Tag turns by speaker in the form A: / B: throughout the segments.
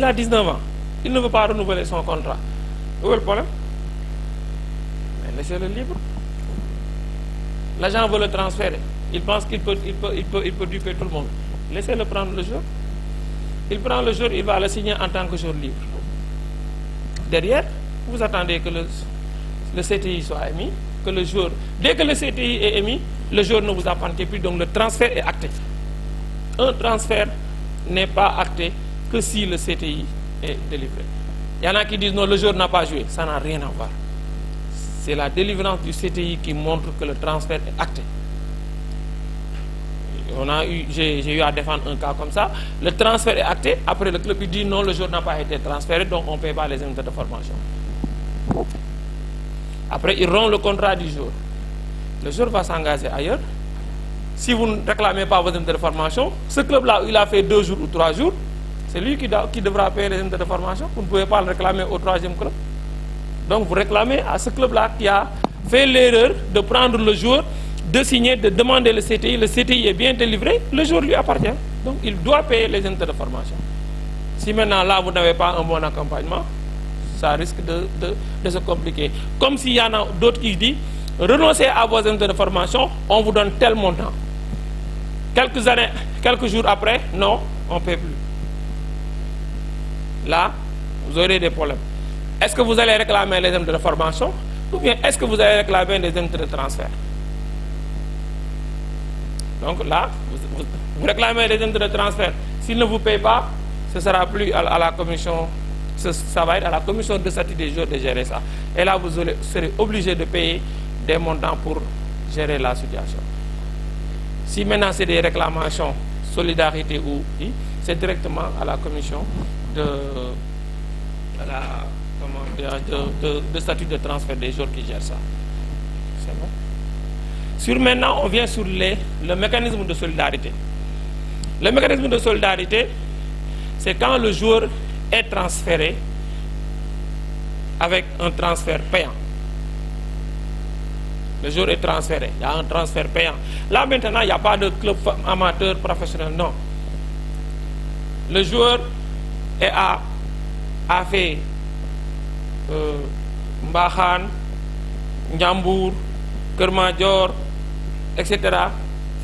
A: Il a 19 ans. Il ne veut pas renouveler son contrat. Où est le problème? Mais laissez-le libre. L'agent veut le transférer. Il pense qu'il peut duper tout le monde. Laissez-le prendre le jour. Il prend le jour, il va le signer en tant que jour libre. Derrière, vous attendez que le CTI soit émis, que le jour, dès que le CTI est émis, le jour ne vous appartient plus, donc le transfert est acté. Un transfert n'est pas acté que si le CTI est délivré. Il y en a qui disent non, le jour n'a pas joué. Ça n'a rien à voir. C'est la délivrance du CTI qui montre que le transfert est acté. J'ai eu à défendre un cas comme ça. Le transfert est acté. Après, le club dit non, le jour n'a pas été transféré, donc on ne paie pas les indemnités de formation. Après, ils rompent le contrat du jour. Le jour va s'engager ailleurs. Si vous ne réclamez pas vos indemnités de formation, ce club-là, il a fait 2 jours ou 3 jours, c'est lui qui devra payer les indemnités de formation. Vous ne pouvez pas le réclamer au 3e club. Donc, vous réclamez à ce club-là qui a fait l'erreur de prendre le jour, de signer, de demander le CTI est bien délivré, le jour lui appartient. Donc, il doit payer les indemnités de formation. Si maintenant, là, vous n'avez pas un bon accompagnement, ça risque de se compliquer. Comme s'il y en a d'autres qui disent, renoncez à vos indemnités de formation, on vous donne tel montant. Quelques jours après, non, on ne paie plus. Là, vous aurez des problèmes. Est-ce que vous allez réclamer les indemnités de formation ou bien est-ce que vous allez réclamer les indemnités de transfert? Donc là, vous réclamez les indemnités de transfert. S'il ne vous paye pas, ce ne sera plus à la commission, ça va être à la commission de statut des jours de gérer ça. Et là, vous serez obligé de payer des montants pour gérer la situation. Si maintenant c'est des réclamations, solidarité ou c'est directement à la commission de statut de transfert des jours qui gère ça. C'est bon. Maintenant, on vient sur le mécanisme de solidarité. Le mécanisme de solidarité, c'est quand le joueur est transféré avec un transfert payant. Le joueur est transféré, il y a un transfert payant. Là maintenant, il n'y a pas de club amateur professionnel, non. Le joueur a fait Mbahan, Ndiambour, Kermadior, etc.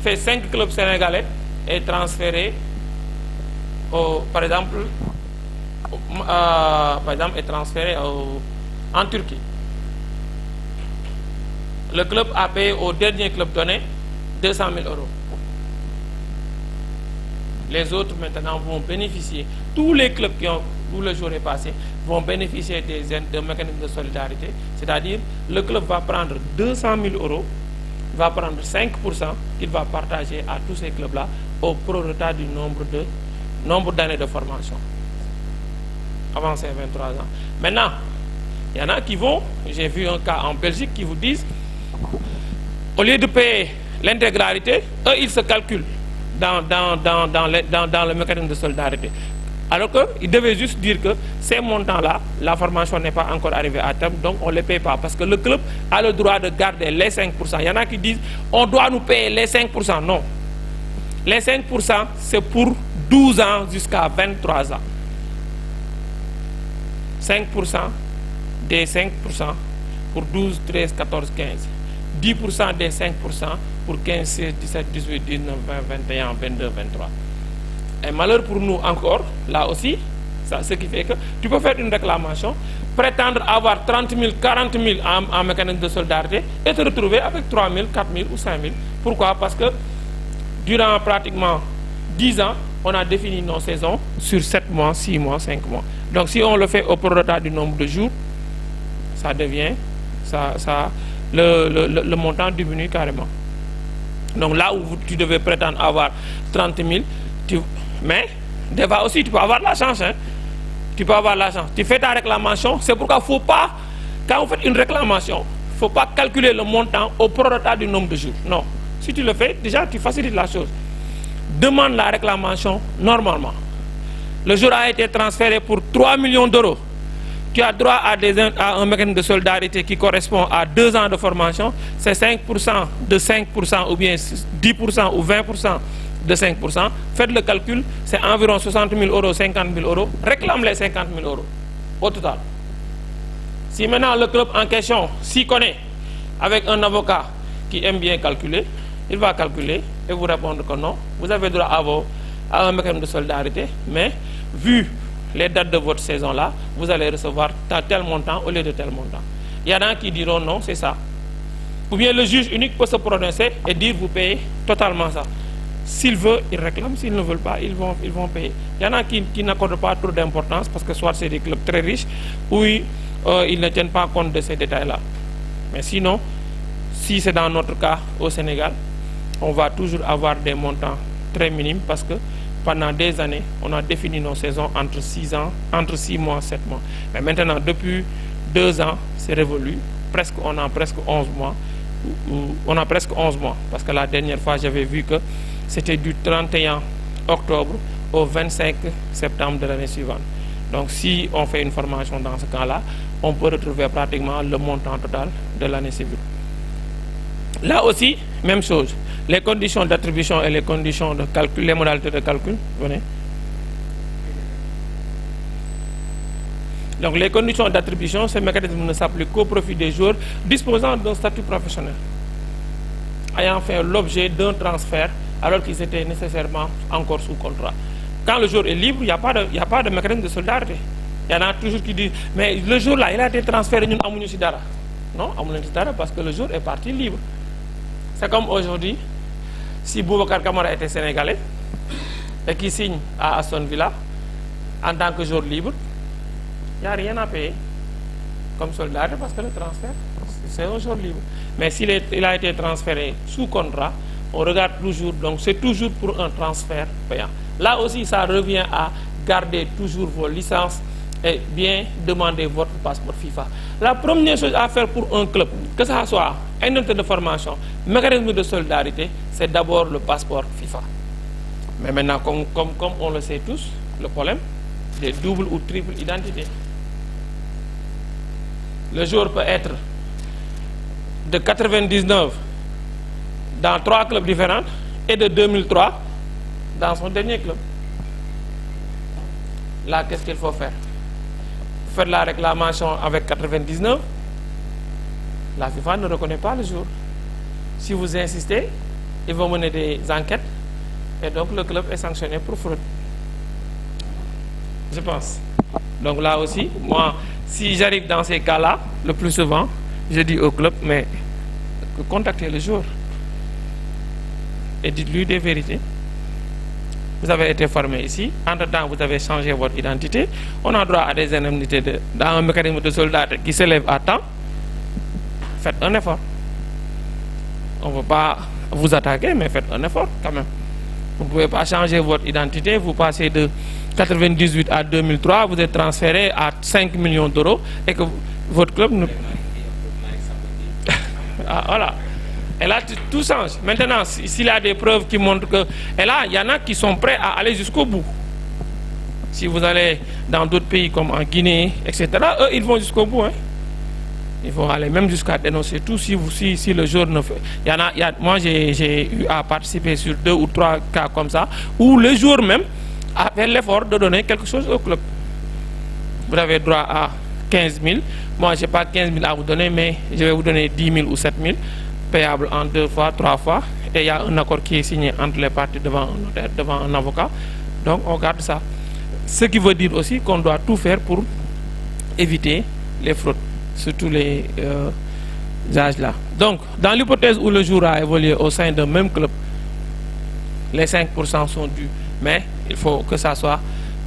A: Fait 5 clubs sénégalais et transféré, par exemple, est transféré en Turquie. Le club a payé au dernier club donné 200 000 €. Les autres maintenant vont bénéficier, tous les clubs où le jour est passé vont bénéficier des mécanismes de solidarité, c'est-à-dire le club va prendre 200 000 €, va prendre 5% qu'il va partager à tous ces clubs-là au prorata du nombre d'années de formation avant ces 23 ans. Maintenant, il y en a qui vont, j'ai vu un cas en Belgique qui vous disent, au lieu de payer l'intégralité, eux ils se calculent dans le mécanisme de solidarité. Alors qu'ils devaient juste dire que ces montants-là, la formation n'est pas encore arrivée à terme, donc on ne les paye pas. Parce que le club a le droit de garder les 5%. Il y en a qui disent, on doit nous payer les 5%. Non. Les 5%, c'est pour 12 ans jusqu'à 23 ans. 5% des 5% pour 12, 13, 14, 15. 10% des 5% pour 15, 16, 17, 18, 19, 20, 21, 22, 23. Et malheur pour nous encore, là aussi, ce qui fait que tu peux faire une réclamation, prétendre avoir 30 000, 40 000 en mécanisme de solidarité et te retrouver avec 3 000, 4 000 ou 5 000. Pourquoi? Parce que durant pratiquement 10 ans, on a défini nos saisons sur 7 mois, 6 mois, 5 mois. Donc si on le fait au prorata du nombre de jours, ça devient, le montant diminue carrément. Donc là où tu devais prétendre avoir 30 000, mais des fois aussi tu peux avoir la chance. Hein? Tu peux avoir la chance. Tu fais ta réclamation, c'est pourquoi il ne faut pas, quand vous faites une réclamation, il ne faut pas calculer le montant au prorata du nombre de jours. Non. Si tu le fais, déjà tu facilites la chose. Demande la réclamation normalement. Le jour a été transféré pour 3 millions d'euros. Tu as droit à un mécanisme de solidarité qui correspond à 2 ans de formation. C'est 5% de 5% ou bien 10% ou 20% de 5%, faites le calcul, c'est environ 60 000 euros, 50 000 euros, réclame les 50 000 euros au total. Si maintenant le club en question s'y connaît, avec un avocat qui aime bien calculer, il va calculer et vous répondre que non, vous avez droit à un mécanisme de solidarité, mais vu les dates de votre saison là, vous allez recevoir tel montant au lieu de tel montant. Il y en a qui diront non, c'est ça. Ou bien le juge unique peut se prononcer et dire vous payez totalement ça. S'il veut, il réclame, s'ils ne veulent pas, ils vont payer. Il y en a qui n'accordent pas trop d'importance parce que soit c'est des clubs très riches ou ils ne tiennent pas compte de ces détails-là. Mais sinon, si c'est dans notre cas au Sénégal, on va toujours avoir des montants très minimes parce que pendant des années, on a défini nos saisons entre 6 mois, 7 mois. Mais maintenant, depuis 2 ans, c'est révolu. On a presque 11 mois. On a presque 11 mois. Parce que la dernière fois, j'avais vu que c'était du 31 octobre au 25 septembre de l'année suivante. Donc, si on fait une formation dans ce cas-là, on peut retrouver pratiquement le montant total de l'année civile. Là aussi, même chose. Les conditions d'attribution et les conditions de calcul, les modalités de calcul, venez. Donc les conditions d'attribution, ce mécanisme ne s'applique qu'au profit des joueurs disposant d'un statut professionnel, ayant fait l'objet d'un transfert alors qu'ils étaient nécessairement encore sous contrat. Quand le joueur est libre, il n'y a pas de mécanisme de solidarité. Il y en a toujours qui disent, mais le jour là, il a été transféré, nous n'avons pas. Non, nous n'avons pas parce que le joueur est parti libre. C'est comme aujourd'hui, si Boubacar Kamara était sénégalais et qui signe à Aston Villa en tant que joueur libre, il n'y a rien à payer comme solidarité parce que le transfert, c'est un joueur libre. Mais s'il a été transféré sous contrat, on regarde toujours, donc c'est toujours pour un transfert payant. Là aussi, ça revient à garder toujours vos licences et bien demander votre passeport FIFA. La première chose à faire pour un club, que ce soit une unité de formation, mécanisme de solidarité, c'est d'abord le passeport FIFA. Mais maintenant, comme on le sait tous, le problème, des doubles ou triples identités. Le joueur peut être de 99 dans 3 clubs différents et de 2003 dans son dernier club. Là, qu'est-ce qu'il faut faire? Faire la réclamation avec 99, la FIFA ne reconnaît pas le jour. Si vous insistez, ils vont mener des enquêtes et donc le club est sanctionné pour fraude. Je pense. Donc là aussi, moi, si j'arrive dans ces cas-là, le plus souvent, je dis au club, mais contactez le joueur et dites-lui des vérités. Vous avez été formé ici, entre-temps vous avez changé votre identité, on a droit à des indemnités dans un mécanisme de solidarité qui s'élève à temps. Faites un effort. On ne veut pas vous attaquer, mais faites un effort quand même. Vous ne pouvez pas changer votre identité, vous passez de 98 à 2003, vous êtes transféré à 5 millions d'euros et que votre club ne... Ah, voilà. Et là, tout change. Maintenant, s'il y a des preuves qui montrent que... Et là, il y en a qui sont prêts à aller jusqu'au bout. Si vous allez dans d'autres pays comme en Guinée, etc., eux, ils vont jusqu'au bout. Hein. Ils vont aller même jusqu'à dénoncer tout si le joueur ne fait... Moi, j'ai eu à participer sur 2 ou 3 cas comme ça, où le joueur même a fait l'effort de donner quelque chose au club. Vous avez droit à 15 000. Moi, je n'ai pas 15 000 à vous donner, mais je vais vous donner 10 000 ou 7 000. Payable en 2 fois, 3 fois, et il y a un accord qui est signé entre les parties devant un notaire, devant un avocat. Donc on garde ça. Ce qui veut dire aussi qu'on doit tout faire pour éviter les fraudes, surtout les âges-là. Donc, dans l'hypothèse où le joueur a évolué au sein d'un même club, les 5% sont dus. Mais il faut que ça soit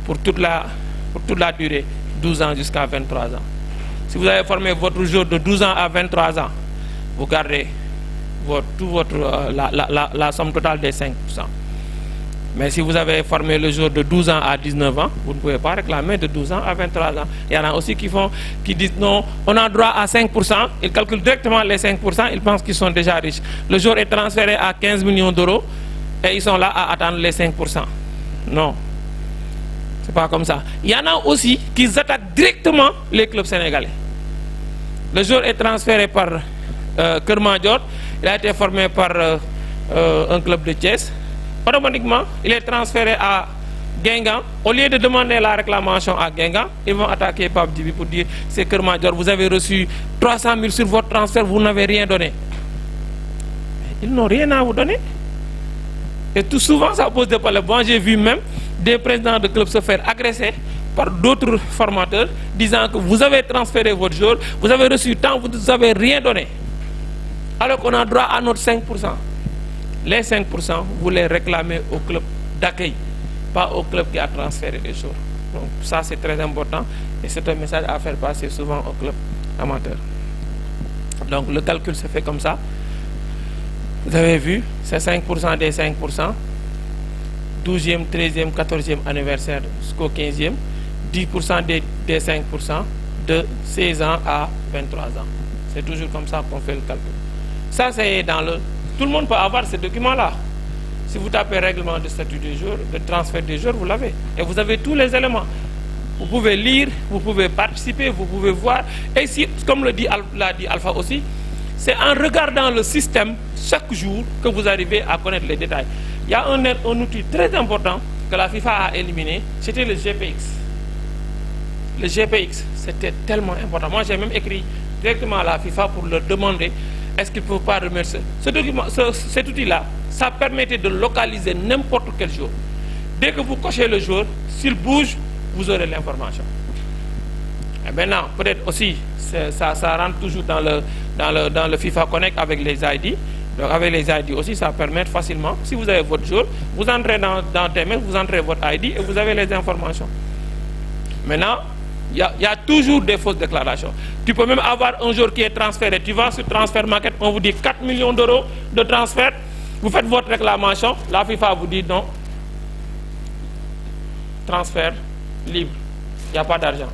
A: pour toute la durée, 12 ans jusqu'à 23 ans. Si vous avez formé votre joueur de 12 ans à 23 ans, vous gardez la somme totale des 5%. Mais si vous avez formé le joueur de 12 ans à 19 ans, vous ne pouvez pas réclamer de 12 ans à 23 ans. Il y en a aussi qui disent non, on a droit à 5%, ils calculent directement les 5%, ils pensent qu'ils sont déjà riches. Le joueur est transféré à 15 millions d'euros et ils sont là à attendre les 5%. Non, c'est pas comme ça. Il y en a aussi qui attaquent directement les clubs sénégalais. Le joueur est transféré par Kermadjord, il a été formé par un club de Thiès. automatiquement, il est transféré à Guingamp. Au lieu de demander la réclamation à Guingamp, ils vont attaquer Pape Djibi pour dire c'est Keur Madior, vous avez reçu 300 000 sur votre transfert, vous n'avez rien donné. Ils n'ont rien à vous donner. Et tout souvent, ça pose des problèmes. Bon, j'ai vu même des présidents de clubs se faire agresser par d'autres formateurs disant que vous avez transféré votre jour, vous avez reçu tant, vous n'avez rien donné. Alors qu'on a droit à notre 5%. Les 5%, vous les réclamez au club d'accueil, pas au club qui a transféré les jours. Donc ça, c'est très important et c'est un message à faire passer souvent au club amateur. Donc le calcul se fait comme ça. Vous avez vu, c'est 5% des 5%, 12e, 13e, 14e anniversaire jusqu'au 15e, 10% des 5% de 16 ans à 23 ans. C'est toujours comme ça qu'on fait le calcul. Ça, c'est dans le... Tout le monde peut avoir ce document-là. Si vous tapez règlement de statut des jours, de transfert des jours, vous l'avez. Et vous avez tous les éléments. Vous pouvez lire, vous pouvez participer, vous pouvez voir. Et si, comme l'a dit Alpha aussi, c'est en regardant le système chaque jour que vous arrivez à connaître les détails. Il y a un outil très important que la FIFA a éliminé, c'était le GPX. Le GPX, c'était tellement important. Moi, j'ai même écrit directement à la FIFA pour leur demander est-ce qu'ils ne peuvent pas remettre cet outil-là. Ça permettait de localiser n'importe quel jour. Dès que vous cochez le jour, s'il bouge, vous aurez l'information. Et maintenant, peut-être aussi, ça rentre toujours dans le FIFA Connect avec les ID. Donc avec les ID aussi, ça permet facilement, si vous avez votre jour, vous entrez dans TMS, vous entrez votre ID et vous avez les informations. Maintenant, il y a toujours des fausses déclarations. Tu peux même avoir un jour qui est transféré. Tu vas sur Transfer Market, on vous dit 4 millions d'euros de transfert. Vous faites votre réclamation, la FIFA vous dit non. Transfert libre. Il n'y a pas d'argent.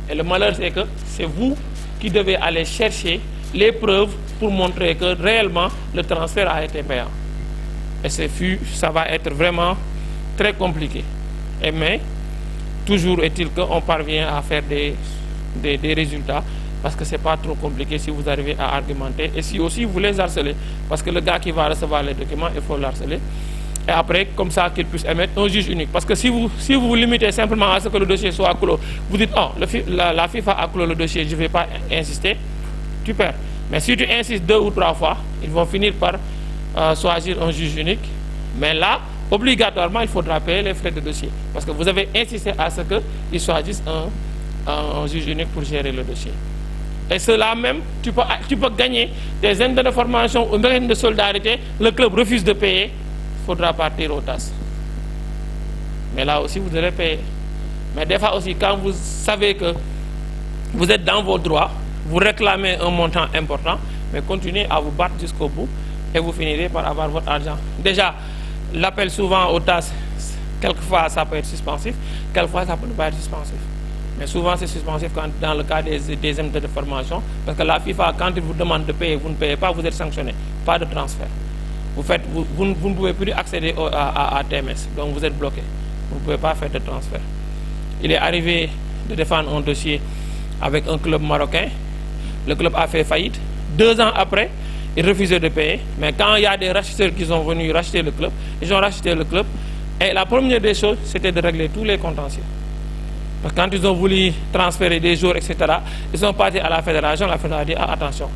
A: Et le malheur, c'est que c'est vous qui devez aller chercher les preuves pour montrer que réellement le transfert a été payant. Et ça va être vraiment très compliqué. Mais toujours est-il qu'on parvient à faire des résultats parce que ce n'est pas trop compliqué si vous arrivez à argumenter et si aussi vous les harcelez. Parce que le gars qui va recevoir les documents, il faut l'harceler. Et après, comme ça, qu'il puisse émettre un juge unique. Parce que si vous vous limitez simplement à ce que le dossier soit clos, vous dites, oh, la FIFA a clos le dossier, je ne vais pas insister, tu perds. Mais si tu insistes 2 ou 3 fois, ils vont finir par choisir un juge unique. Mais là, obligatoirement, il faudra payer les frais de dossier. Parce que vous avez insisté à ce qu'ils choisissent un juge unique pour gérer le dossier. Et cela même, tu peux gagner des aides de formation ou des de solidarité, le club refuse de payer, il faudra partir aux tasses. Mais là aussi, vous devez payer. Mais des fois aussi, quand vous savez que vous êtes dans vos droits, vous réclamez un montant important, mais continuez à vous battre jusqu'au bout et vous finirez par avoir votre argent. Déjà, l'appel souvent aux tasses, quelquefois ça peut être suspensif, quelquefois ça peut ne pas être suspensif. Mais souvent c'est suspensif dans le cas des aides de formation, parce que la FIFA, quand il vous demande de payer, vous ne payez pas, vous êtes sanctionné. Pas de transfert. Vous ne pouvez plus accéder à TMS, donc vous êtes bloqué. Vous ne pouvez pas faire de transfert. Il est arrivé de défendre un dossier avec un club marocain. Le club a fait faillite. 2 ans après, il refusait de payer. Mais quand il y a des racheteurs qui sont venus racheter le club, ils ont racheté le club. Et la première des choses, c'était de régler tous les contentieux. Parce que quand ils ont voulu transférer des jours, etc., ils sont partis à la fédération a dit ah, attention,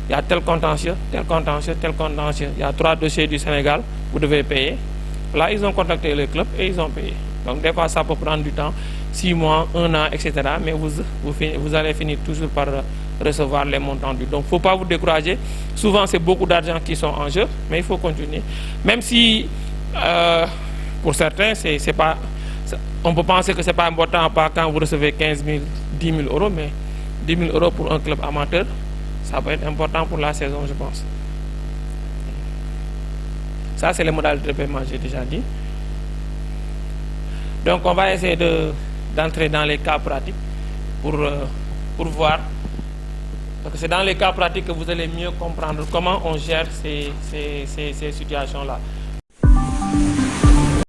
A: il y a tel contentieux, tel contentieux, tel contentieux. Il y a 3 dossiers du Sénégal, vous devez payer. Là, ils ont contacté le club et ils ont payé. Donc des fois, ça peut prendre du temps, 6 mois, 1 an, etc. Mais vous allez finir toujours par recevoir les montants dus. Donc il ne faut pas vous décourager. Souvent, c'est beaucoup d'argent qui sont en jeu, mais il faut continuer. Même si, pour certains, on peut penser que ce n'est pas important pas quand vous recevez 15 000, 10 000 euros, mais 10 000 euros pour un club amateur, ça peut être important pour la saison, je pense. Ça, c'est les modalités de paiement, j'ai déjà dit. Donc, on va essayer d'entrer dans les cas pratiques pour voir. Parce que c'est dans les cas pratiques que vous allez mieux comprendre comment on gère ces situations-là.